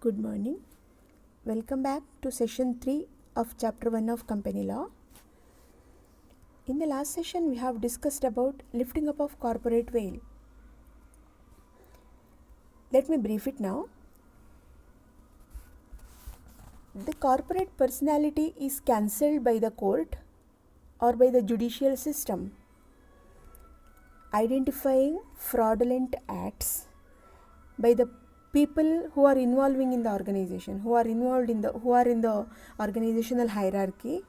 Good morning. Welcome back to session 3 of chapter 1 of company law. In the last session we have discussed about lifting up of corporate veil. Let me brief it now. The corporate personality is cancelled by the court or by the judicial system, identifying fraudulent acts by the people who are involving in the organization, who are in the organizational hierarchy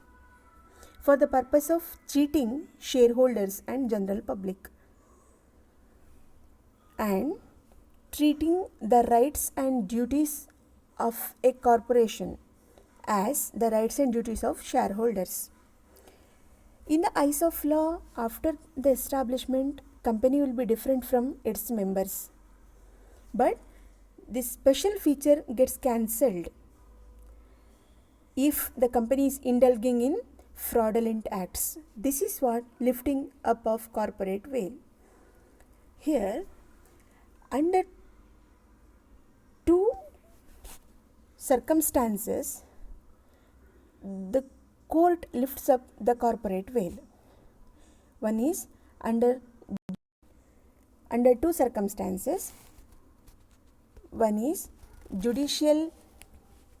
for the purpose of cheating shareholders and general public and treating the rights and duties of a corporation as the rights and duties of shareholders. In the eyes of law, after the establishment, company will be different from its members. But this special feature gets cancelled if the company is indulging in fraudulent acts. This is what lifting up of corporate veil. Here, under two circumstances, the court lifts up the corporate veil. One is under two circumstances. One is judicial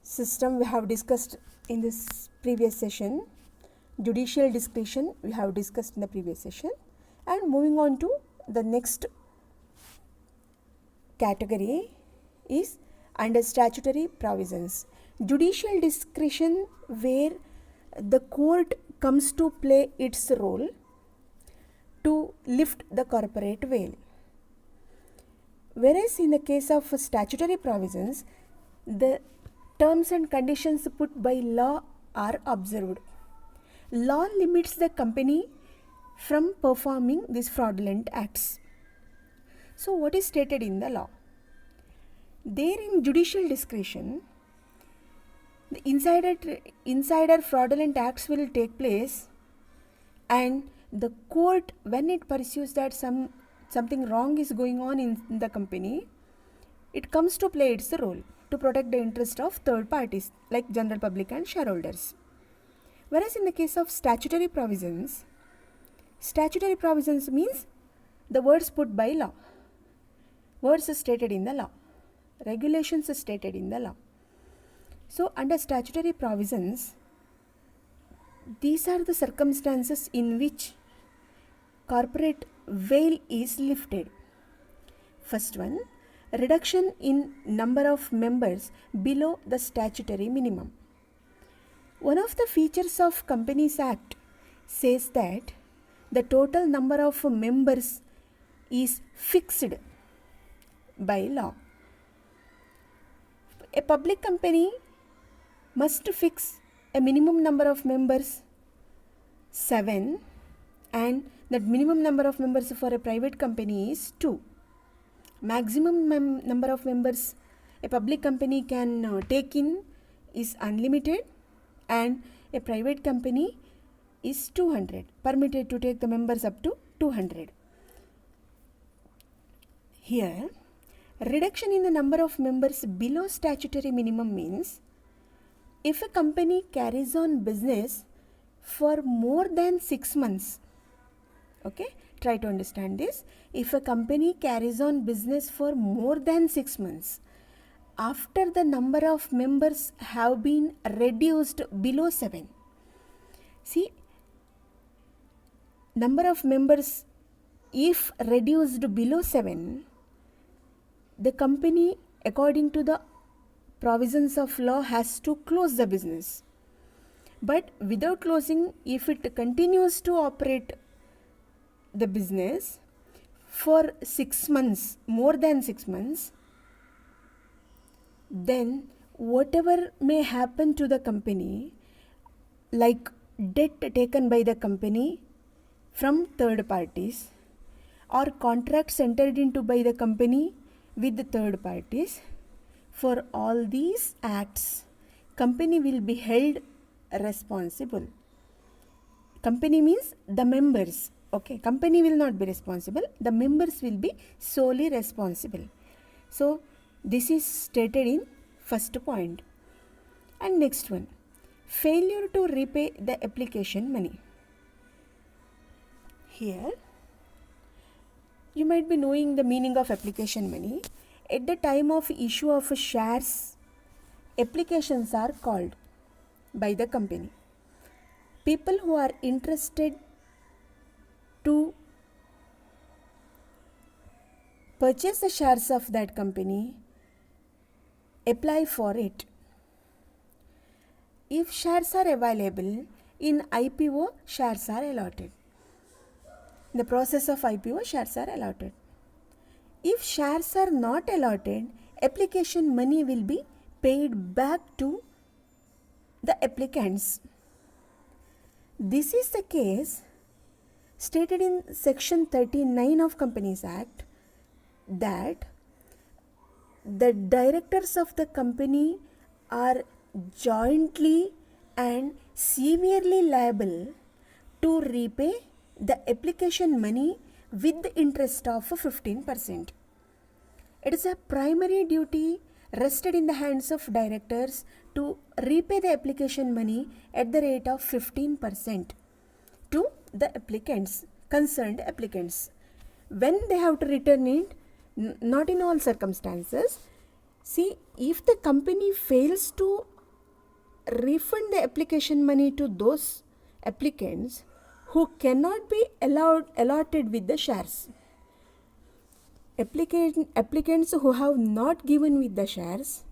system, we have discussed in this previous session. Judicial discretion we have discussed in the previous session. And moving on to the next category is under statutory provisions. Judicial discretion, where the court comes to play its role to lift the corporate veil. Whereas in the case of statutory provisions, the terms and conditions put by law are observed. Law limits the company from performing these fraudulent acts. So what is stated in the law? There in judicial discretion, the insider fraudulent acts will take place, and the court, when it pursues that something wrong is going on in the company, it comes to play its role to protect the interest of third parties like general public and shareholders. Whereas in the case of statutory provisions means the words put by law, words stated in the law, regulations stated in the law. So under statutory provisions, these are the circumstances in which corporate veil is lifted. First one, reduction in number of members below the statutory minimum. One of the features of Companies Act says that the total number of members is fixed by law. A public company must fix a minimum number of members 7, and that minimum number of members for a private company is 2. Maximum number of members a public company can take in is unlimited, and a private company is 200, permitted to take the members up to 200. Here, reduction in the number of members below statutory minimum means if a company carries on business for more than 6 months, okay, try to understand this. If a company carries on business for more than 6 months, after the number of members have been reduced below 7. See, number of members if reduced below 7, the company, according to the provisions of law, has to close the business. But without closing, if it continues to operate the business for 6 months, more than 6 months, then whatever may happen to the company, like debt taken by the company from third parties or contracts entered into by the company with the third parties, for all these acts, company will be held responsible. Company means the members. Okay, company will not be responsible. The members will be solely responsible. So this is stated in First point. And next one, failure to repay the application money. Here, you might be knowing the meaning of application money. At the time of issue of shares, applications are called by the company. People who are interested to purchase the shares of that company apply for it. If shares are available in IPO, shares are allotted. In the process of IPO, shares are allotted. If shares are not allotted, application money will be paid back to the applicants. This is the case stated in Section 39 of Companies Act, that the directors of the company are jointly and severally liable to repay the application money with the interest of 15%. It is a primary duty rested in the hands of directors to repay the application money at the rate of 15% to the applicants, concerned applicants. When they have to return it, not in all circumstances. See, if the company fails to refund the application money to those applicants who cannot be allotted with the shares, applicants who have not given with the shares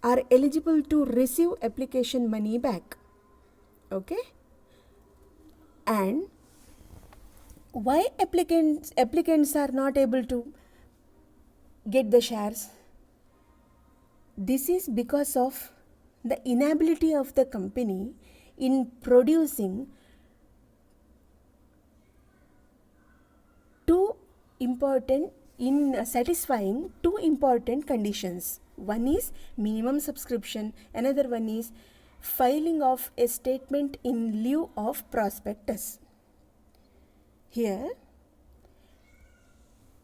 are eligible to receive application money back. Okay? And why applicants are not able to get the shares? This is because of the inability of the company in producing satisfying two important conditions. One is minimum subscription, another one is filing of a statement in lieu of prospectus. Here,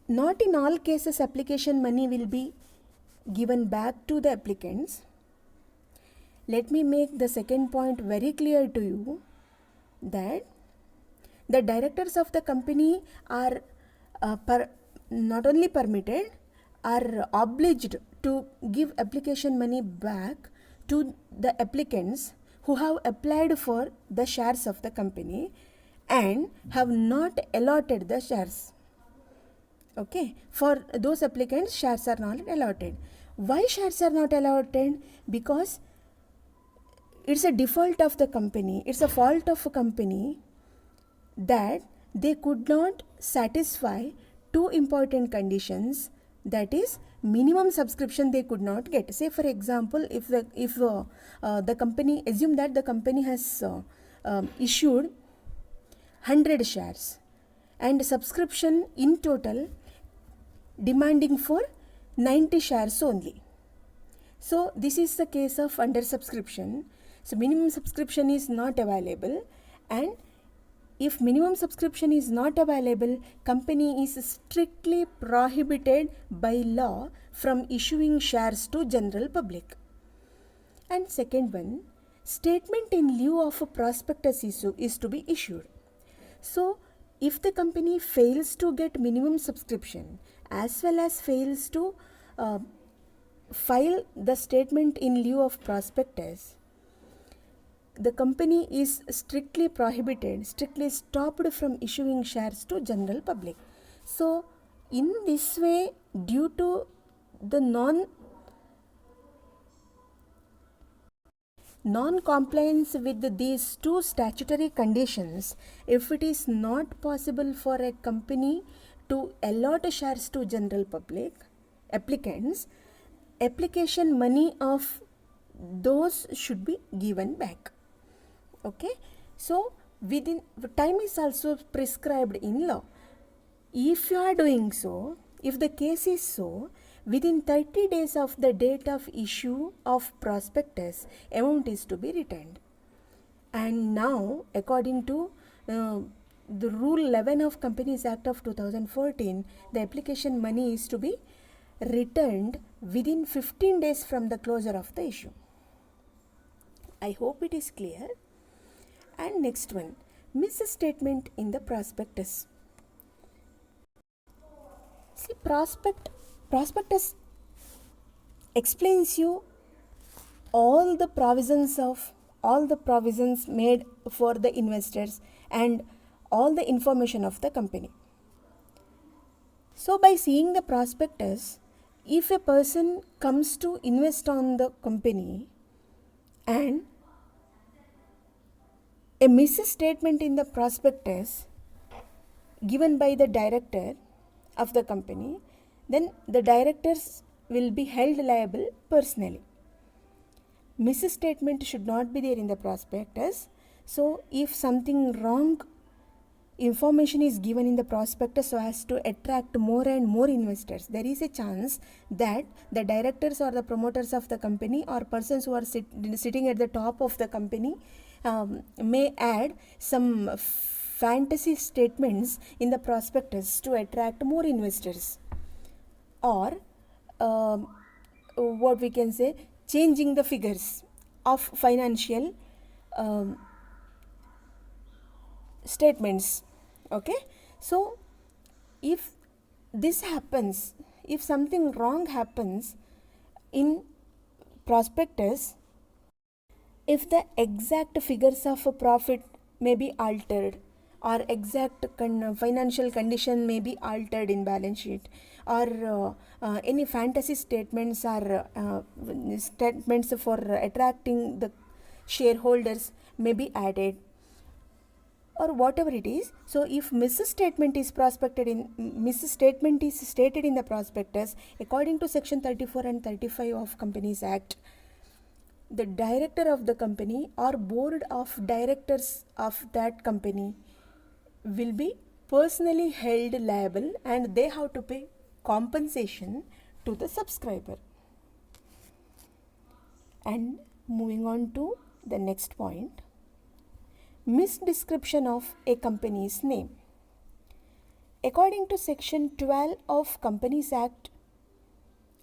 not in all cases application money will be given back to the applicants. Let me make the second point very clear to you, that the directors of the company are not only permitted, are obliged to give application money back to the applicants who have applied for the shares of the company and have not allotted the shares. Okay, for those applicants, shares are not allotted. Why shares are not allotted? Because it's a default of the company, it's a fault of a company that they could not satisfy two important conditions, that is minimum subscription they could not get. Say for example, if the company, assume that the company has issued 100 shares and subscription in total demanding for 90 shares only. So this is the case of under subscription. So minimum subscription is not available, and if minimum subscription is not available, company is strictly prohibited by law from issuing shares to general public. And second one, statement in lieu of a prospectus is to be issued. So if the company fails to get minimum subscription as well as fails to file the statement in lieu of prospectus, the company is strictly prohibited, strictly stopped from issuing shares to general public. So in this way, due to the non-compliance with these two statutory conditions, if it is not possible for a company to allot shares to general public applicants, application money of those should be given back. Okay, so within time is also prescribed in law. If you are doing so, if the case is so, within 30 days of the date of issue of prospectus, amount is to be returned. And now, according to the Rule 11 of Companies Act of 2014, the application money is to be returned within 15 days from the closure of the issue. I hope it is clear. And next one, misstatement in the prospectus. See, prospectus explains you all the provisions made for the investors and all the information of the company. So by seeing the prospectus, if a person comes to invest on the company and a misstatement in the prospectus given by the director of the company, then the directors will be held liable personally. Misstatement should not be there in the prospectus. So if something wrong information is given in the prospectus so as to attract more and more investors, there is a chance that the directors or the promoters of the company or persons who are sitting at the top of the company may add some fantasy statements in the prospectus to attract more investors, or what we can say, changing the figures of financial statements. Okay, so if this happens, if something wrong happens in prospectus, if the exact figures of a profit may be altered, or exact financial condition may be altered in balance sheet, or any fantasy statements are statements for attracting the shareholders may be added, or whatever it is. So if misstatement is stated in the prospectus, according to section 34 and 35 of Companies Act, the director of the company or board of directors of that company will be personally held liable, and they have to pay compensation to the subscriber. And moving on to the next point, misdescription of a company's name. According to section 12 of Companies Act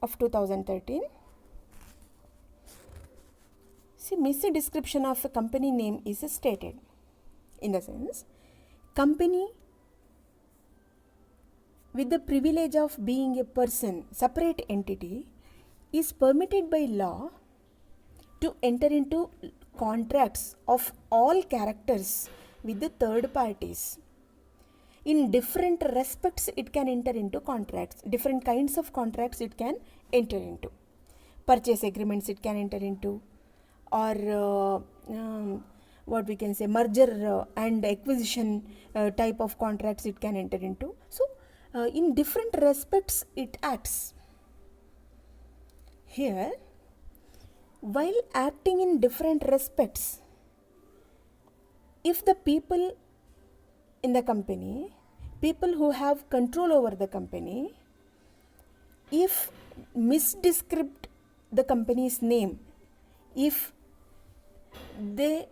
of 2013, see, misdescription of a company name is stated in the sense, company with the privilege of being a person, separate entity, is permitted by law to enter into contracts of all characters with the third parties. In different respects, it can enter into contracts. Different kinds of contracts it can enter into. Purchase agreements it can enter into, or what we can say, merger and acquisition type of contracts it can enter into. So in different respects it acts. Here, while acting in different respects, if the people in the company, people who have control over the company, if misdescript the company's name, if they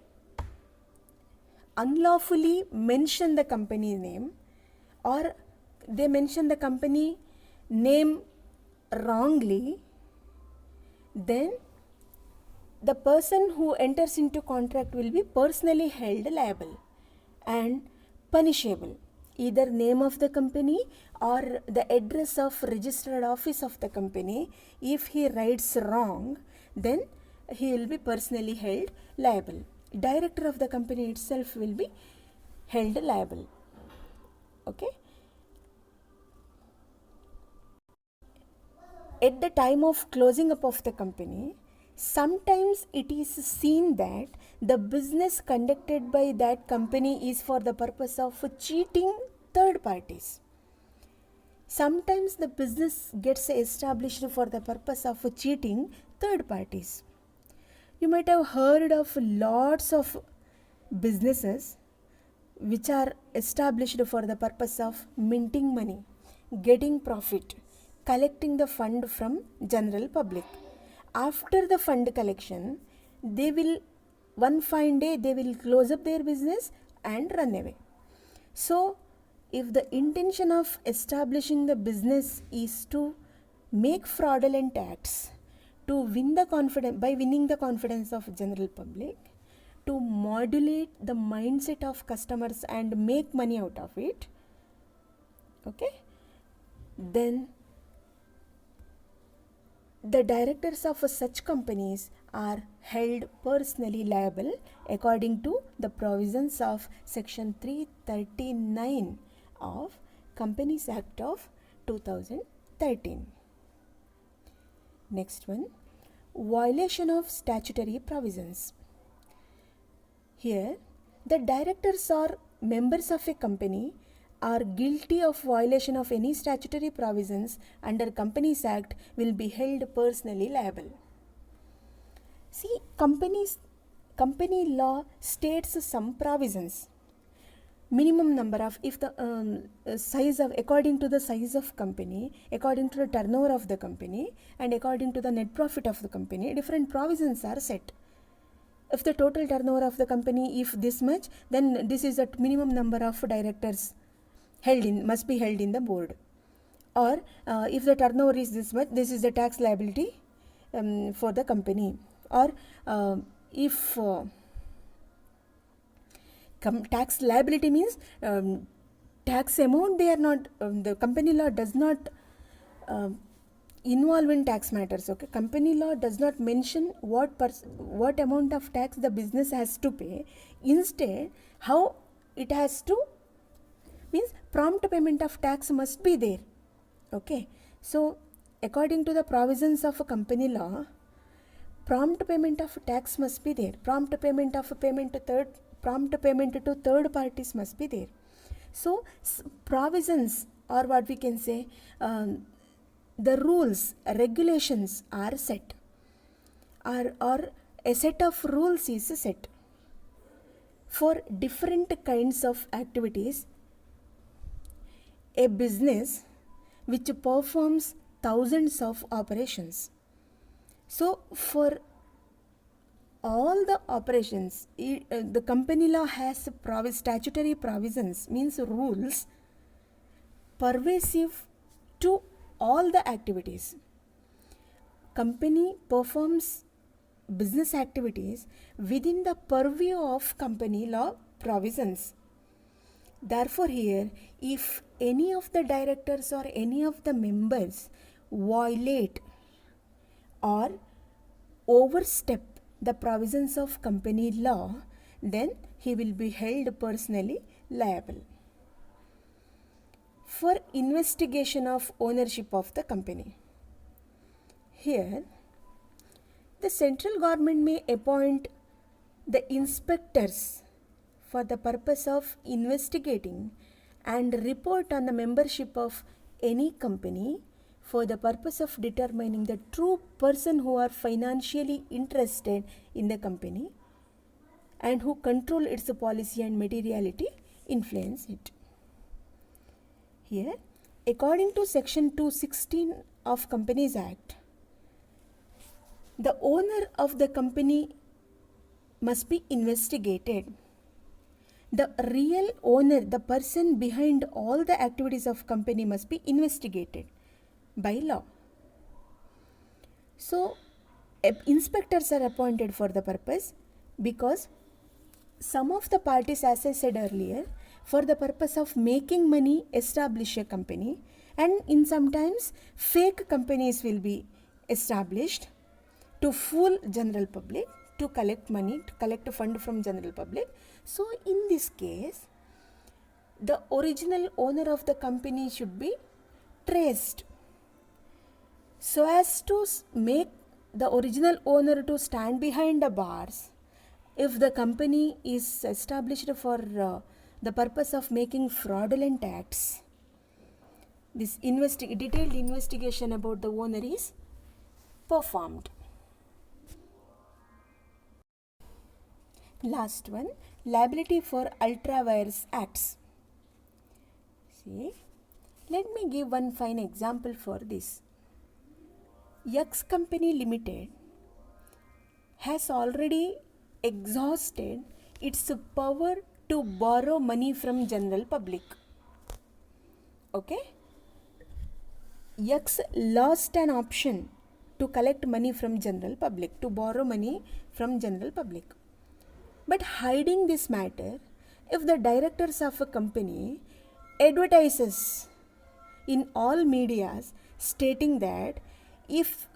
unlawfully mention the company name, or they mention the company name wrongly, then the person who enters into contract will be personally held liable and punishable. Either name of the company or the address of registered office of the company, if he writes wrong, then he will be personally held liable. Director of the company itself will be held liable. Okay. At the time of closing up of the company, sometimes it is seen that the business conducted by that company is for the purpose of cheating third parties. Sometimes the business gets established for the purpose of cheating third parties. You might have heard of lots of businesses which are established for the purpose of minting money, getting profit, collecting the fund from general public. After the fund collection, they will, one fine day, they will close up their business and run away. So, if the intention of establishing the business is to make fraudulent acts to win the confidence, by winning the confidence of general public, to modulate the mindset of customers and make money out of it, okay, then the directors of such companies are held personally liable according to the provisions of section 339 of Companies Act of 2013. Next one, violation of statutory provisions. Here, the directors or members of a company are guilty of violation of any statutory provisions under Companies Act will be held personally liable. See, company law states some provisions. Minimum number of, if the size of, according to the size of company, according to the turnover of the company, and according to the net profit of the company, different provisions are set. If the total turnover of the company, if this much, then this is the minimum number of directors must be held in the board. Or if the turnover is this much, this is the tax liability for the company. Or if tax liability means tax amount, they are not, the company law does not involve in tax matters. Okay, company law does not mention what amount of tax the business has to pay. Instead, how it has to, means prompt payment of tax must be there. Okay, so according to the provisions of a company law, prompt payment of tax must be there. Prompt payment to third parties must be there. So provisions, or what we can say, the rules, regulations are set, or a set of rules is set for different kinds of activities. A business which performs thousands of operations. So for all the operations, the company law has statutory provisions, means rules pervasive to all the activities. Company performs business activities within the purview of company law provisions. Therefore, here, if any of the directors or any of the members violate or overstep the provisions of company law, then he will be held personally liable. For investigation of ownership of the company, here the central government may appoint the inspectors for the purpose of investigating and report on the membership of any company for the purpose of determining the true person who are financially interested in the company and who control its policy and materiality influence it. Here, according to section 216 of Companies Act, the owner of the company must be investigated. The real owner, the person behind all the activities of company, must be investigated by law. So, inspectors are appointed for the purpose, because some of the parties, as I said earlier, for the purpose of making money, establish a company, and in sometimes fake companies will be established to fool general public, to collect money, to collect a fund from general public. So in this case, the original owner of the company should be traced, so as to make the original owner to stand behind the bars if the company is established for the purpose of making fraudulent acts. This detailed investigation about the owner is performed. Last one, liability for ultra vires acts. See, let me give one fine example for this. X Company Limited has already exhausted its power to borrow money from general public. Okay? X lost an option to collect money from general public, to borrow money from general public. But hiding this matter, if the directors of a company advertises in all medias stating that if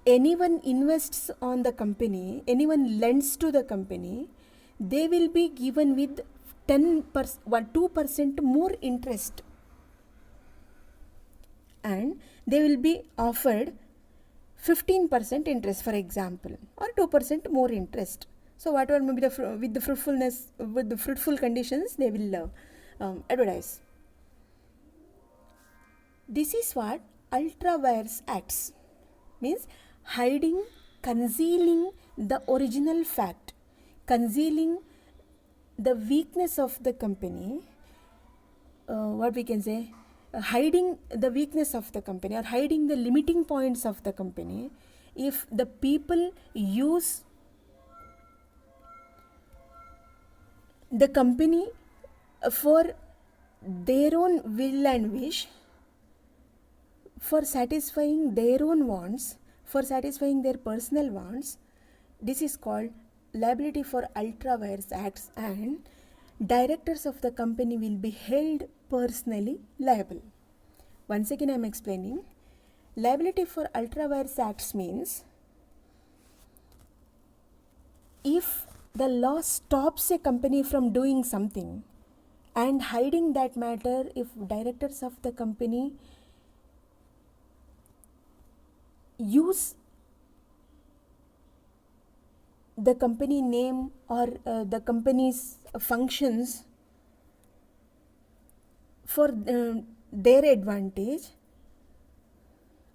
anyone invests on the company, anyone lends to the company, they will be given with 2% more interest, and they will be offered 15% interest, for example, or 2% more interest. So whatever may be with the fruitful conditions, they will advertise. This is what ultra vires acts means: hiding, concealing the original fact, concealing the weakness of the company. What we can say, hiding the weakness of the company or hiding the limiting points of the company. If the people use the company for their own will and wish, for satisfying their own wants, for satisfying their personal wants, this is called liability for ultra vires acts, and directors of the company will be held personally liable. Once again I am explaining. Liability for ultra vires acts means if the law stops a company from doing something and hiding that matter, if directors of the company use the company name or the company's functions for their advantage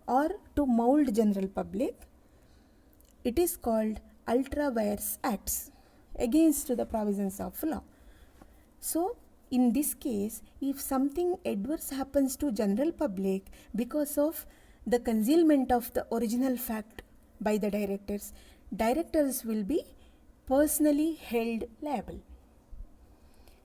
or to mold general public, it is called ultra vires acts against the provisions of law. So in this case, if something adverse happens to general public because of the concealment of the original fact by the directors, directors will be personally held liable.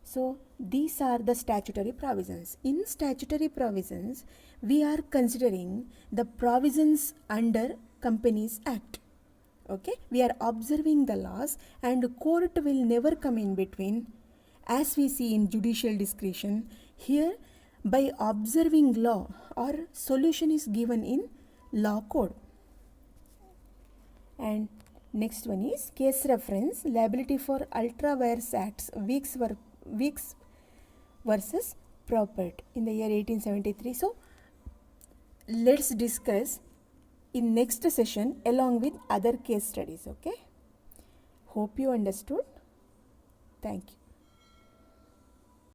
So these are the statutory provisions. In statutory provisions, we are considering the provisions under Companies Act. Okay, we are observing the laws, and court will never come in between. As we see in judicial discretion, here by observing law, or solution is given in law code. And next one is case reference, liability for ultra vires acts, Weeks versus Propert in the year 1873. So let's discuss in next session along with other case studies. Okay, hope you understood. Thank you.